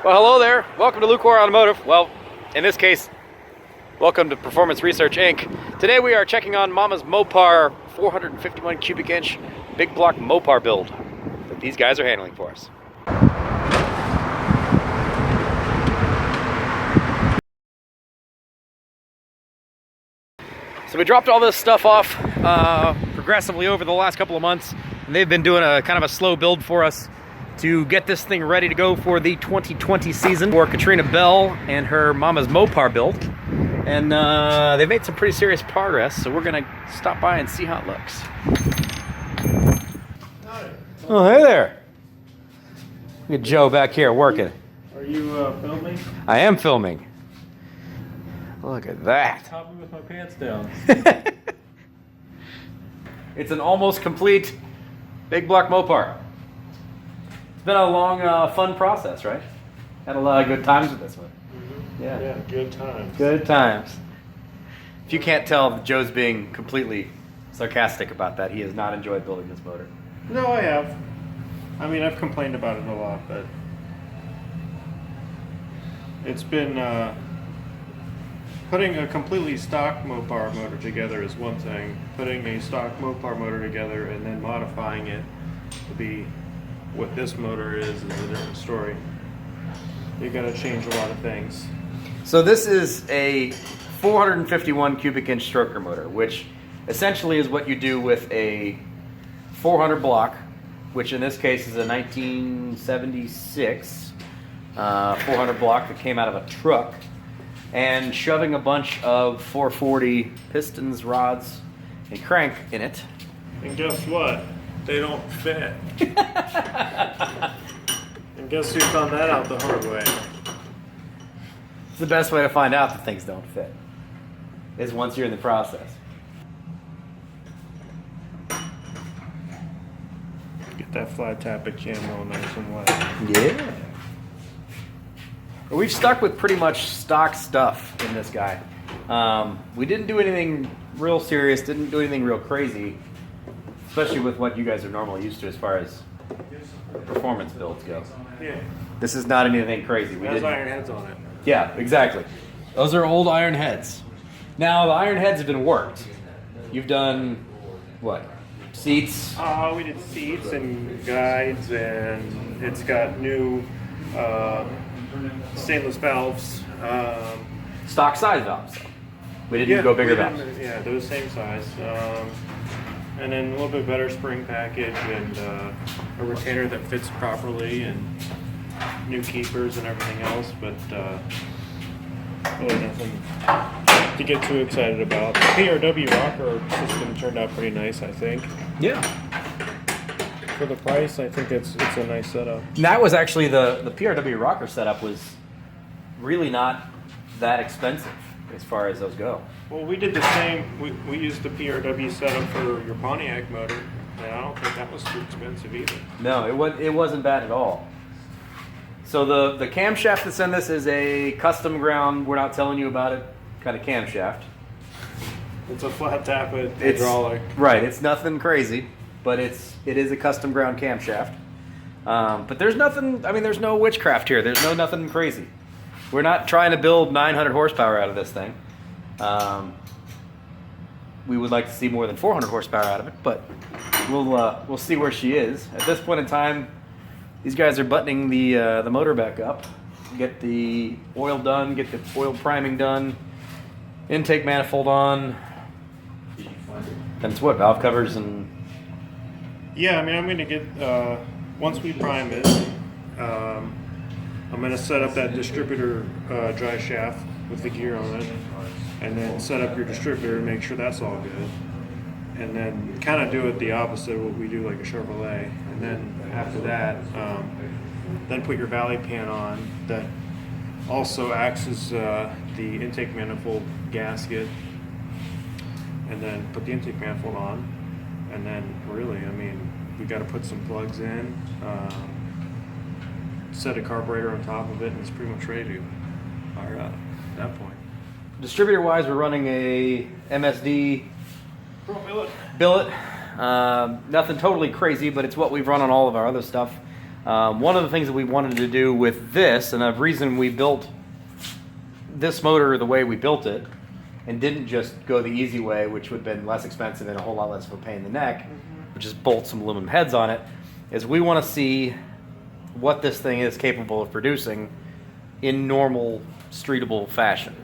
Well, hello there. Welcome to Lucore Automotive. Well, in this case, welcome to Performance Research Inc. Today we are checking on Momma's Mopar 451 cubic inch big block Mopar build that these guys are handling for us. So we dropped all this stuff off progressively over the last couple of months, and they've been doing a kind of a slow build for us to get this thing ready to go for the 2020 season for Katrina Bell and her Momma's Mopar build. And they've made some pretty serious progress, so we're gonna stop by and see how it looks. Hi. Oh, hey there. Look at Joe back here working. Are you filming? I am filming. Look at that. Caught me with my pants down. It's an almost complete big block Mopar. It's been a long, fun process, right? Had a lot of good times with this one. Mm-hmm. Yeah. Yeah, good times. Good times. If you can't tell, Joe's being completely sarcastic about that. He has not enjoyed building this motor. No, I have. I mean, I've complained about it a lot, but it's been putting a completely stock Mopar motor together is one thing. Putting a stock Mopar motor together and then modifying it to be what this motor is a different story. You gotta change a lot of things. So this is a 451 cubic inch stroker motor, which essentially is what you do with a 400 block, which in this case is a 1976 400 block that came out of a truck, and shoving a bunch of 440 pistons, rods, and crank in it. And guess what? They don't fit. And guess who found that out the hard way? It's the best way to find out that things don't fit, is once you're in the process. Get that flat tappet camo nice and wet. Yeah. We've stuck with pretty much stock stuff in this guy. We didn't do anything real serious, didn't do anything real crazy, especially with what you guys are normally used to as far as performance builds go. Yeah. This is not anything crazy. It has iron heads on it. Yeah, exactly. Those are old iron heads. Now the iron heads have been worked. You've done what? Seats? We did seats and guides, and it's got new stainless valves. Stock size valves. We didn't go bigger valves. Yeah, they're the same size. And then a little bit better spring package and a retainer that fits properly and new keepers and everything else, but really nothing to get too excited about. The PRW rocker system turned out pretty nice, I think. Yeah. For the price, I think it's a nice setup. And that was actually the PRW rocker setup was really not that expensive as far as those go. Well, we did the same. We used the PRW setup for your Pontiac motor, and I don't think that was too expensive either. No, it wasn't bad at all. So the camshaft that's in this is a custom ground, we're not telling you about it, kind of camshaft. It's a flat tappet hydraulic. Right, it's nothing crazy, but it is a custom ground camshaft. But there's nothing, I mean, there's no witchcraft here. There's nothing crazy. We're not trying to build 900 horsepower out of this thing. We would like to see more than 400 horsepower out of it, but we'll see where she is. At this point in time, these guys are buttoning the motor back up, get the oil done, get the oil priming done, intake manifold on. Then it's what, valve covers and... Yeah, I mean, I'm going to get, once we prime it, I'm going to set up that distributor dry shaft with the gear on it, and then set up your distributor and make sure that's all good. And then kind of do it the opposite of what we do like a Chevrolet. And then after that, then put your valley pan on that also acts as the intake manifold gasket. And then put the intake manifold on. And then really, I mean, we got to put some plugs in, set a carburetor on top of it, and it's pretty much ready to fire up at that point. Distributor wise, we're running a MSD billet. Nothing totally crazy, but it's what we've run on all of our other stuff. One of the things that we wanted to do with this, and the reason we built this motor the way we built it, and didn't just go the easy way, which would have been less expensive and a whole lot less of a pain in the neck, which is bolt some aluminum heads on it, is we want to see what this thing is capable of producing in normal streetable fashion.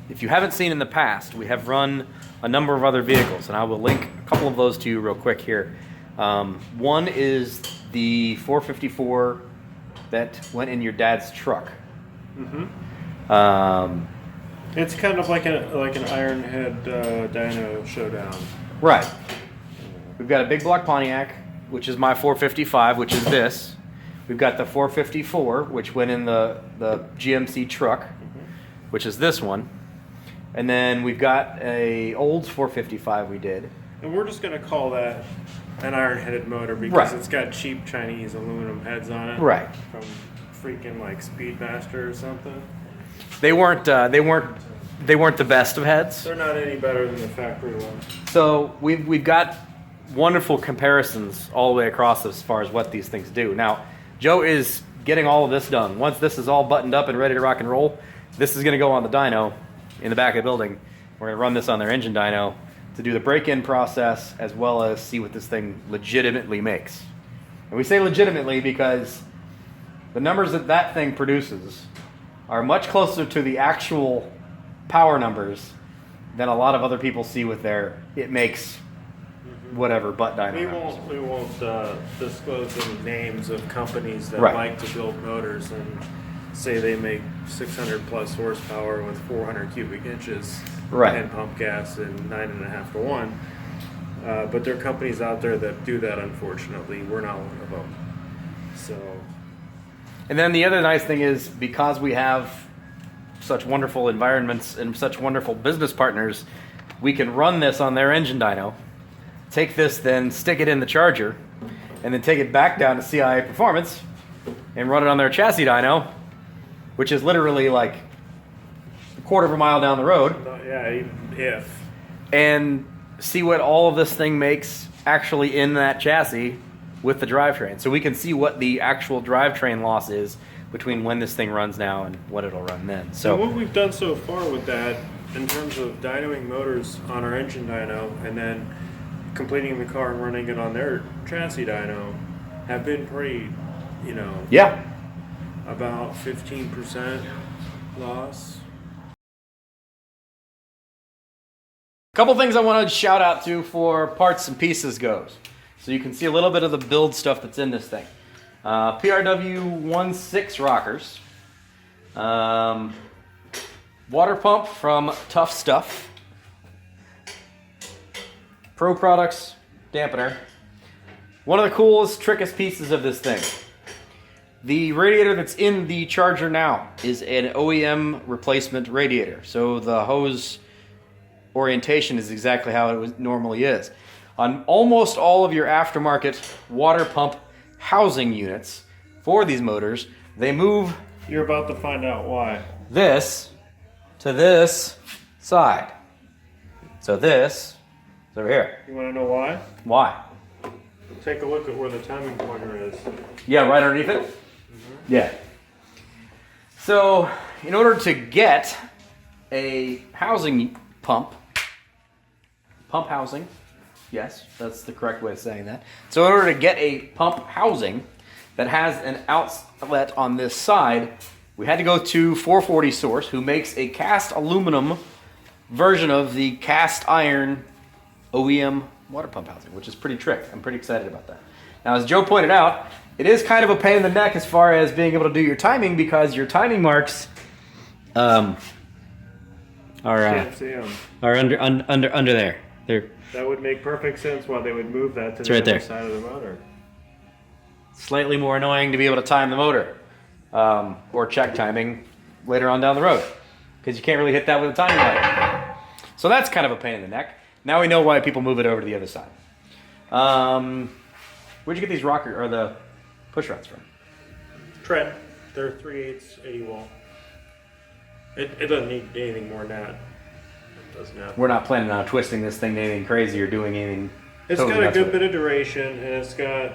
If you haven't seen in the past, we have run a number of other vehicles, and I will link a couple of those to you real quick here. One is the 454 that went in your dad's truck. It's kind of like an Ironhead dyno showdown. Right. We've got a big block Pontiac, which is my 455, which is this. We've got the 454, which went in the GMC truck, which is this one. And then we've got a old 455 we did. And we're just going to call that an iron-headed motor because it's got cheap Chinese aluminum heads on it. Right. From freaking like Speedmaster or something. They weren't the best of heads. They're not any better than the factory ones. So we've got wonderful comparisons all the way across as far as what these things do. Now, Joe is getting all of this done. Once this is all buttoned up and ready to rock and roll, this is going to go on the dyno in the back of the building. We're going to run this on their engine dyno to do the break-in process as well as see what this thing legitimately makes. And we say legitimately because the numbers that that thing produces are much closer to the actual power numbers than a lot of other people see with their it makes whatever butt dyno. We won't disclose any names of companies that like to build motors and say they make 600 plus horsepower with 400 cubic inches and pump gas in 9.5 to 1. But there are companies out there that do that. Unfortunately, we're not one of them. So. And then the other nice thing is because we have such wonderful environments and such wonderful business partners, we can run this on their engine dyno, take this, then stick it in the charger, and then take it back down to CIA Performance and run it on their chassis dyno, which is literally like a quarter of a mile down the road. And see what all of this thing makes actually in that chassis with the drivetrain. So we can see what the actual drivetrain loss is between when this thing runs now and what it'll run then. So what we've done so far with that in terms of dynoing motors on our engine dyno and then completing the car and running it on their chassis dyno have been pretty, about 15% loss. A couple things I want to shout out to for parts and pieces goes. So you can see a little bit of the build stuff that's in this thing. PRW 16 rockers. Water pump from Tough Stuff. Pro Products dampener. One of the coolest, trickiest pieces of this thing. The radiator that's in the Charger now is an OEM replacement radiator. So the hose orientation is exactly how it normally is. On almost all of your aftermarket water pump housing units for these motors, they move. You're about to find out why. This to this side. So this is over here. You want to know why? Why? Take a look at where the timing pointer is. Yeah, right underneath it? Mm-hmm. Yeah. So, in order to get a housing pump housing, yes, that's the correct way of saying that. So in order to get a pump housing that has an outlet on this side, we had to go to 440 Source, who makes a cast aluminum version of the cast iron OEM water pump housing, which is pretty trick. I'm pretty excited about that. Now, as Joe pointed out, it is kind of a pain in the neck as far as being able to do your timing because your timing marks are under there. That would make perfect sense why they would move that to the other side of the motor. Slightly more annoying to be able to time the motor or check timing later on down the road because you can't really hit that with a timing light. So that's kind of a pain in the neck. Now we know why people move it over to the other side. Where'd you get these rocker or the push rods from? Trent. They're 3/8 80 wall. It doesn't need anything more than that. We're not planning on twisting this thing to anything crazy or doing anything. It's got a good bit of duration, and it's got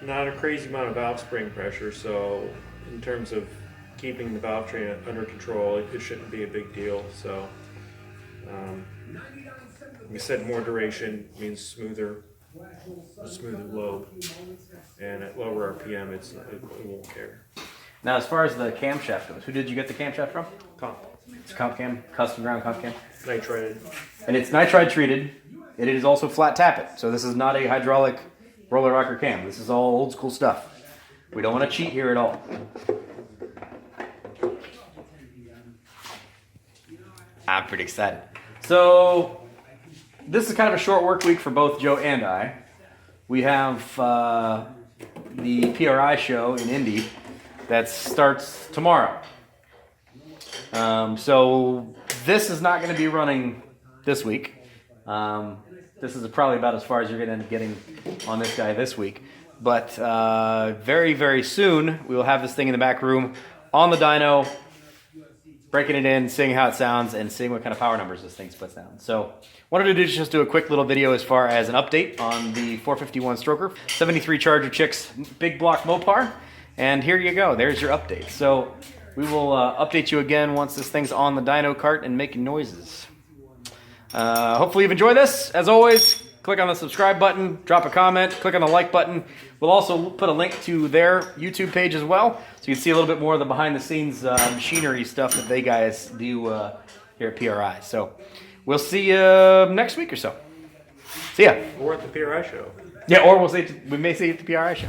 not a crazy amount of valve spring pressure, so in terms of keeping the valve train under control, it shouldn't be a big deal. So, like I said, more duration means smoother lobe, and at lower RPM, it won't care. Now, as far as the camshaft goes, who did you get the camshaft from? Comp. It's comp cam, custom ground comp cam. Nitride. And it's nitride treated. It is also flat tappet. So this is not a hydraulic roller rocker cam. This is all old school stuff. We don't want to cheat here at all. I'm pretty excited. So this is kind of a short work week for both Joe and I. We have the PRI show in Indy that starts tomorrow. So this is not going to be running this week. This is probably about as far as you're going to end up getting on this guy this week. But very, very soon, we will have this thing in the back room on the dyno, breaking it in, seeing how it sounds, and seeing what kind of power numbers this thing splits down. So wanted to just do a quick little video as far as an update on the 451 stroker, 73 Charger Chicks big block Mopar. And here you go. There's your update. So we will update you again once this thing's on the dyno cart and making noises. Hopefully you've enjoyed this. As always, click on the subscribe button, drop a comment, click on the like button. We'll also put a link to their YouTube page as well, so you can see a little bit more of the behind-the-scenes machinery stuff that they guys do here at PRI. So we'll see you next week or so. See ya. Or at the PRI show. Yeah, or we may see you at the PRI show.